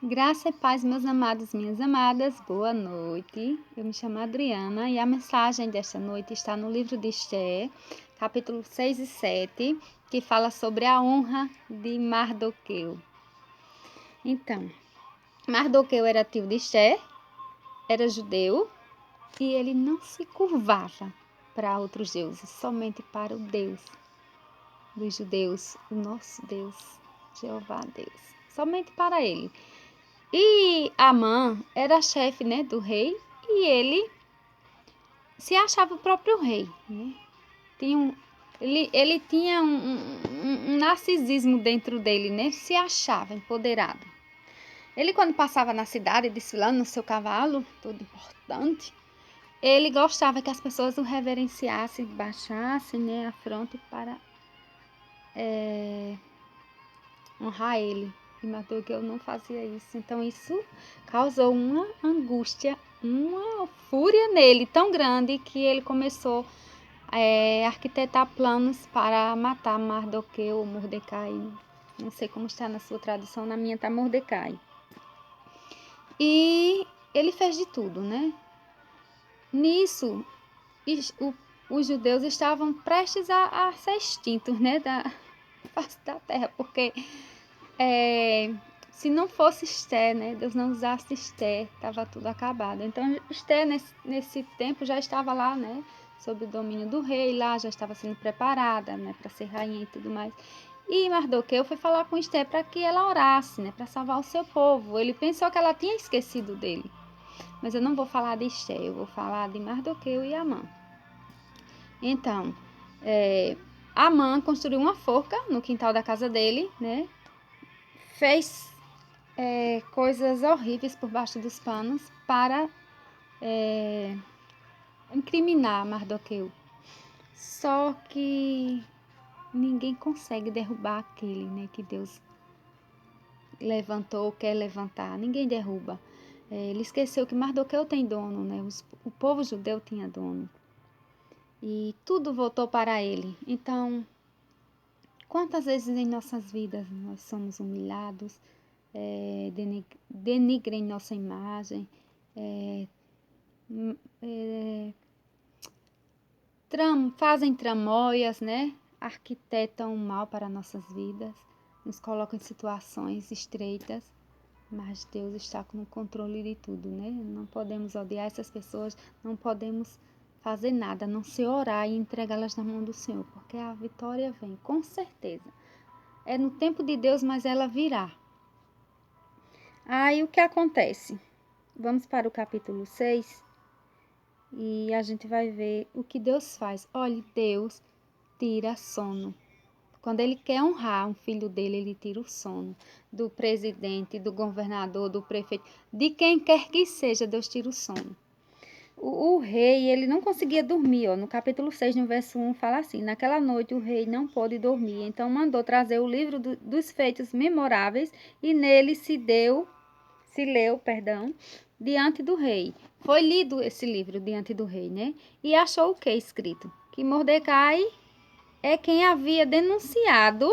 Graça e paz, meus amados, minhas amadas, boa noite. Eu me chamo Adriana e a mensagem desta noite está no livro de Esther, capítulo 6 e 7, que fala sobre a honra de Mardoqueu. Então, Mardoqueu era tio de Esther, era judeu e ele não se curvava para outros deuses, somente para o Deus dos judeus, o nosso Deus, Jeová Deus, somente para ele. E Amã era chefe, né, do rei e ele se achava o próprio rei, né? Ele tinha um narcisismo dentro dele, né? Se achava empoderado. Ele, quando passava na cidade desfilando no seu cavalo, todo importante, ele gostava que as pessoas o reverenciassem, baixassem, né, a fronte para honrar ele. E Mardoqueu não fazia isso. Então isso causou uma angústia, uma fúria nele tão grande que ele começou a arquitetar planos para matar Mardoqueu ou Mordecai. Não sei como está na sua tradução, na minha está Mordecai. E ele fez de tudo, né? Nisso, os judeus estavam prestes a ser extintos, né, da face da terra, porque se não fosse Esther, né, Deus não usasse Esther, estava tudo acabado. Então Esther nesse tempo já estava lá, né, sob o domínio do rei, lá já estava sendo preparada, né, para ser rainha e tudo mais. E Mardoqueu foi falar com Esther para que ela orasse, né, para salvar o seu povo. Ele pensou que ela tinha esquecido dele. Mas eu não vou falar de Esther, eu vou falar de Mardoqueu e Amã. Então, Amã construiu uma forca no quintal da casa dele, né? Fez coisas horríveis por baixo dos panos para incriminar Mardoqueu. Só que ninguém consegue derrubar aquele, né, que Deus levantou, quer levantar. Ninguém derruba. Ele esqueceu que Mardoqueu tem dono, né? O povo judeu tinha dono. E tudo voltou para ele. Então, quantas vezes em nossas vidas nós somos humilhados, denigrem nossa imagem, fazem tramóias, né? Arquitetam o mal para nossas vidas, nos colocam em situações estreitas, mas Deus está no controle de tudo, né? Não podemos odiar essas pessoas, não podemos fazer nada, a não se orar e entregá-las na mão do Senhor, porque a vitória vem, com certeza. É no tempo de Deus, mas ela virá. Aí o que acontece? Vamos para o capítulo 6 e a gente vai ver o que Deus faz. Olha, Deus tira sono. Quando ele quer honrar um filho dele, ele tira o sono do presidente, do governador, do prefeito, de quem quer que seja, Deus tira o sono. O rei, ele não conseguia dormir, ó. No capítulo 6, no verso 1, fala assim: naquela noite o rei não pôde dormir, então mandou trazer o livro dos feitos memoráveis e nele se leu, diante do rei. Foi lido esse livro diante do rei, né? E achou o que escrito? Que Mordecai é quem havia denunciado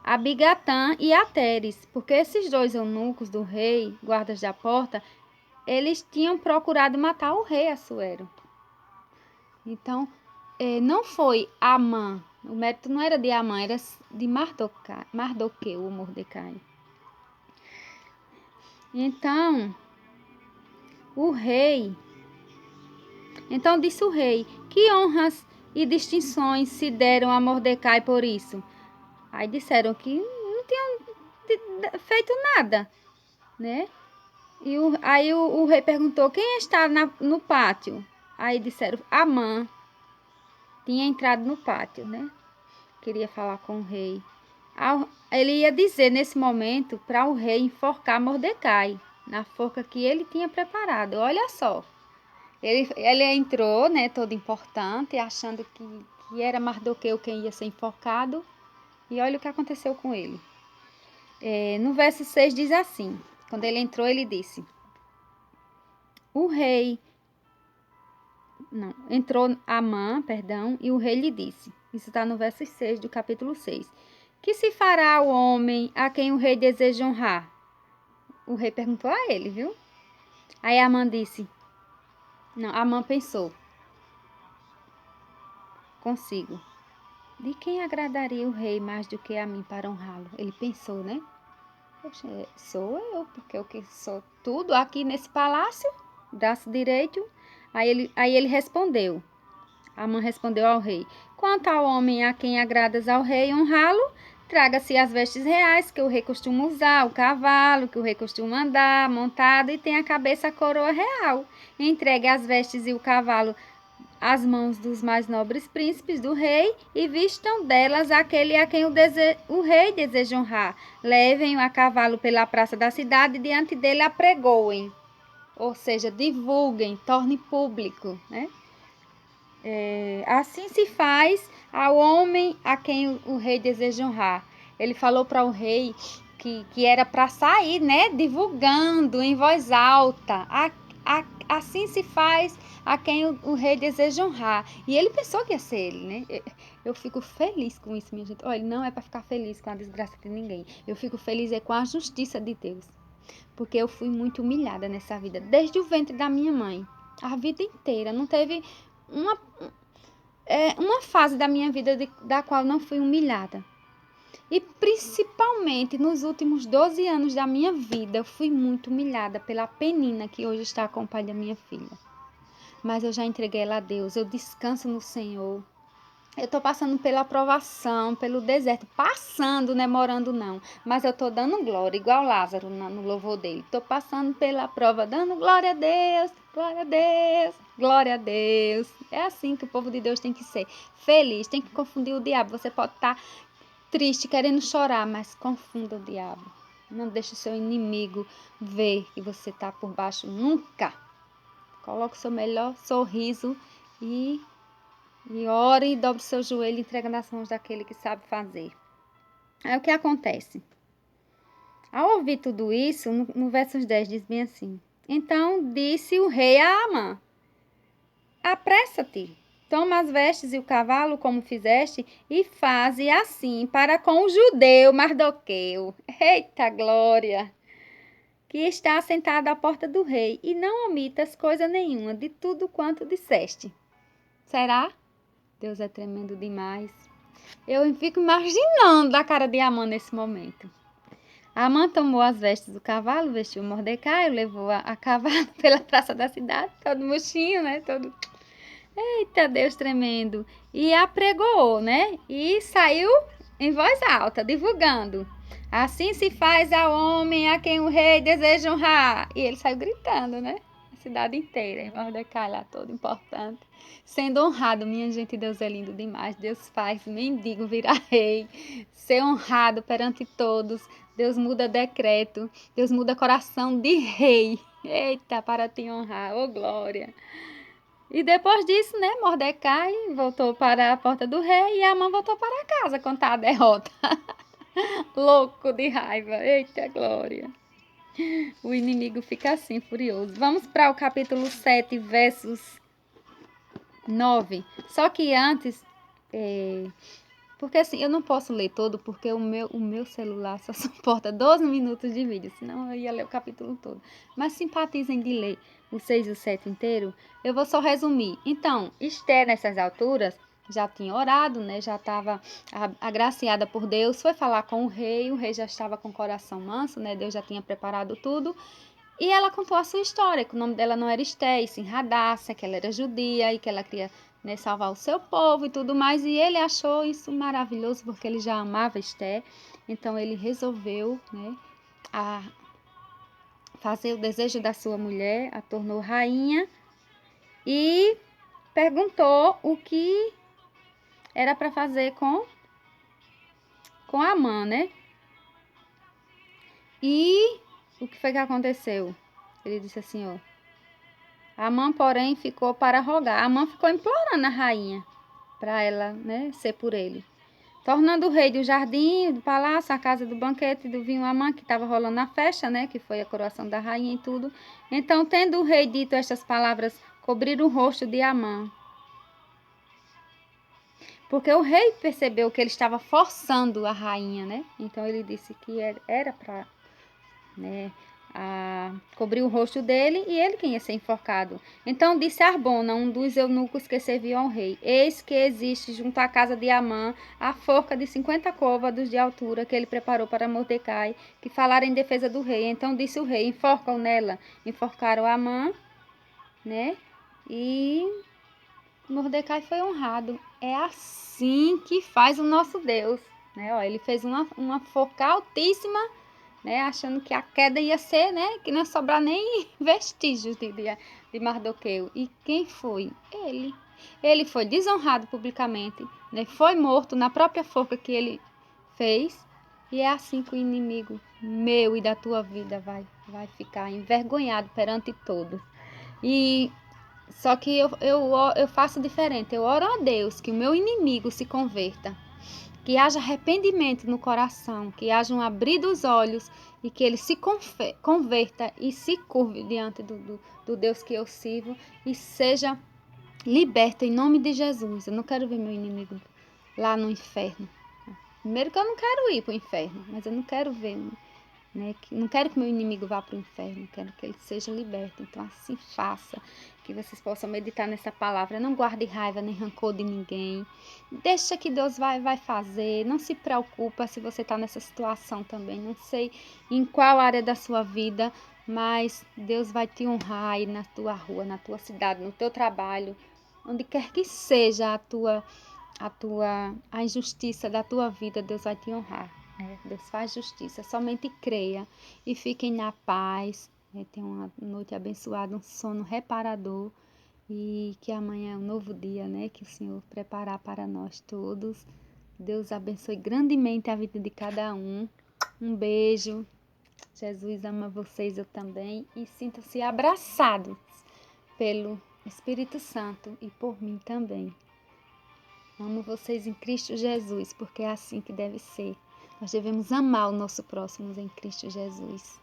a Bigatã e a Teres, porque esses dois eunucos do rei, guardas da porta, eles tinham procurado matar o rei Assuero. Então, não foi Amã, o mérito não era de Amã, era de Mardoqueu, ou Mordecai. Então, disse o rei, que honras e distinções se deram a Mordecai por isso? Aí disseram que não tinham feito nada, né? E aí o rei perguntou, quem está no pátio? Aí disseram, Amã tinha entrado no pátio, né? Queria falar com o rei. Ele ia dizer nesse momento para o rei enforcar Mordecai, na forca que ele tinha preparado. Olha só, ele entrou, né, todo importante, achando que era Mardoqueu quem ia ser enforcado. E olha o que aconteceu com ele. No verso 6 diz assim, quando ele entrou, ele disse, entrou Amã, e o rei lhe disse, isso está no verso 6 do capítulo 6, que se fará ao homem a quem o rei deseja honrar? o rei perguntou a ele, viu? Aí Amã disse, não, Amã pensou, consigo. De quem agradaria o rei mais do que a mim para honrá-lo? Ele pensou, né? Poxa, sou eu, porque eu que sou tudo aqui nesse palácio, braço direito. Aí ele respondeu, Amã respondeu ao rei, quanto ao homem a quem agradas ao rei honrá-lo, traga-se as vestes reais que o rei costuma usar, o cavalo que o rei costuma andar, montado, e tem a cabeça a coroa real. Entregue as vestes e o cavalo às mãos dos mais nobres príncipes do rei e vistam delas aquele a quem o rei deseja honrar. Levem-o a cavalo pela praça da cidade e diante dele apregoem. Ou seja, divulguem, torne público, né? Assim se faz ao homem a quem o rei deseja honrar. Ele falou para o rei que era para sair, né, divulgando em voz alta. Assim se faz a quem o rei deseja honrar. E ele pensou que ia ser ele, né? Eu fico feliz com isso, minha gente. Olha, não é para ficar feliz com a desgraça de ninguém. Eu fico feliz com a justiça de Deus. Porque eu fui muito humilhada nessa vida, desde o ventre da minha mãe. A vida inteira. Não teve uma fase da minha vida da qual não fui humilhada. E principalmente nos últimos 12 anos da minha vida, eu fui muito humilhada pela Penina, que hoje está com o pai da minha filha. Mas eu já entreguei ela a Deus, eu descanso no Senhor. Eu estou passando pela provação, pelo deserto, passando, né, morando não. Mas eu estou dando glória, igual Lázaro no louvor dele. Estou passando pela prova, dando glória a Deus, glória a Deus, glória a Deus. É assim que o povo de Deus tem que ser. Feliz, tem que confundir o diabo. Você pode estar triste, querendo chorar, mas confunda o diabo. Não deixe o seu inimigo ver que você está por baixo, nunca. Coloque o seu melhor sorriso e ore e dobre o seu joelho e entrega nas mãos daquele que sabe fazer. Aí o que acontece? Ao ouvir tudo isso, no versos 10 diz bem assim, então disse o rei a Amã, apressa-te, toma as vestes e o cavalo como fizeste e faze assim para com o judeu Mardoqueu. Eita glória! Que está sentado à porta do rei e não omitas coisa nenhuma de tudo quanto disseste. Será? Deus é tremendo demais. Eu fico imaginando a cara de Amã nesse momento. Amã tomou as vestes do cavalo, vestiu Mordecai, levou a cavalo pela praça da cidade, todo murchinho, né? Todo... Eita, Deus tremendo. E apregoou, né? E saiu em voz alta, divulgando. Assim se faz ao homem a quem o rei deseja honrar. E ele saiu gritando, né? Cidade inteira, em Mordecai lá, todo importante, sendo honrado. Minha gente, Deus é lindo demais. Deus faz mendigo virar rei, ser honrado perante todos. Deus muda decreto, Deus muda coração de rei. Eita, para te honrar, ô glória. E depois disso, né, Mordecai voltou para a porta do rei e Amã voltou para casa contar a derrota. Louco de raiva, eita glória. O inimigo fica assim, furioso. Vamos para o capítulo 7, versos 9. Só que antes, porque assim, eu não posso ler todo, porque o meu celular só suporta 12 minutos de vídeo, senão eu ia ler o capítulo todo. Mas simpatizem de ler o 6 e o 7 inteiro, eu vou só resumir. Então, Esther, nessas alturas, já tinha orado, né? Já estava agraciada por Deus, foi falar com o rei já estava com o coração manso, né? Deus já tinha preparado tudo. E ela contou a sua história, que o nome dela não era Esther, e sim Radassa, que ela era judia e que ela queria, né, salvar o seu povo e tudo mais. E ele achou isso maravilhoso porque ele já amava Esther. Então ele resolveu, né, fazer o desejo da sua mulher, a tornou rainha e perguntou o que era para fazer com Amã, né? E o que foi que aconteceu? Ele disse assim, ó. Amã, porém, ficou para rogar. Amã ficou implorando a rainha para ela, né, ser por ele. Tornando o rei do jardim, do palácio, a casa do banquete, do vinho Amã, que estava rolando a festa, né, que foi a coroação da rainha e tudo. Então, tendo o rei dito estas palavras, cobriram o rosto de Amã. Porque o rei percebeu que ele estava forçando a rainha, né? Então, ele disse que era para, né, cobriu o rosto dele, e ele quem ia ser enforcado. Então disse Arbona, um dos eunucos que serviam ao rei: eis que existe junto à casa de Amã a forca de 50 côvados de altura que ele preparou para Mordecai, que falara em defesa do rei. Então disse o rei: enforcam nela. Enforcaram Amã, né? E Mordecai foi honrado. É assim que faz o nosso Deus, né? Ó, ele fez uma forca altíssima, né, achando que a queda ia ser, né, que não ia sobrar nem vestígios de Mardoqueu. E quem foi? Ele. Ele foi desonrado publicamente, né, foi morto na própria forca que ele fez. E é assim que o inimigo meu e da tua vida vai ficar envergonhado perante todos. E só que eu faço diferente. Eu oro a Deus que o meu inimigo se converta, que haja arrependimento no coração, que haja um abrir dos olhos e que ele se converta e se curve diante do Deus que eu sirvo e seja liberto em nome de Jesus. Eu não quero ver meu inimigo lá no inferno. Primeiro que eu não quero ir para o inferno, mas eu não quero ver, né? Não quero que meu inimigo vá para o inferno, quero que ele seja liberto. Então assim faça, que vocês possam meditar nessa palavra. Não guarde raiva nem rancor de ninguém. Deixa que Deus vai fazer. Não se preocupa se você está nessa situação também. Não sei em qual área da sua vida, mas Deus vai te honrar aí na tua rua, na tua cidade, no teu trabalho, onde quer que seja a injustiça da tua vida, Deus vai te honrar. Deus faz justiça, somente creia e fiquem na paz. Tenha uma noite abençoada, um sono reparador e que amanhã é um novo dia, né? Que o Senhor preparar para nós todos. Deus abençoe grandemente a vida de cada um. Um beijo. Jesus ama vocês, eu também. E sintam-se abraçados pelo Espírito Santo e por mim também. Amo vocês em Cristo Jesus, porque é assim que deve ser. Nós devemos amar o nosso próximo em Cristo Jesus.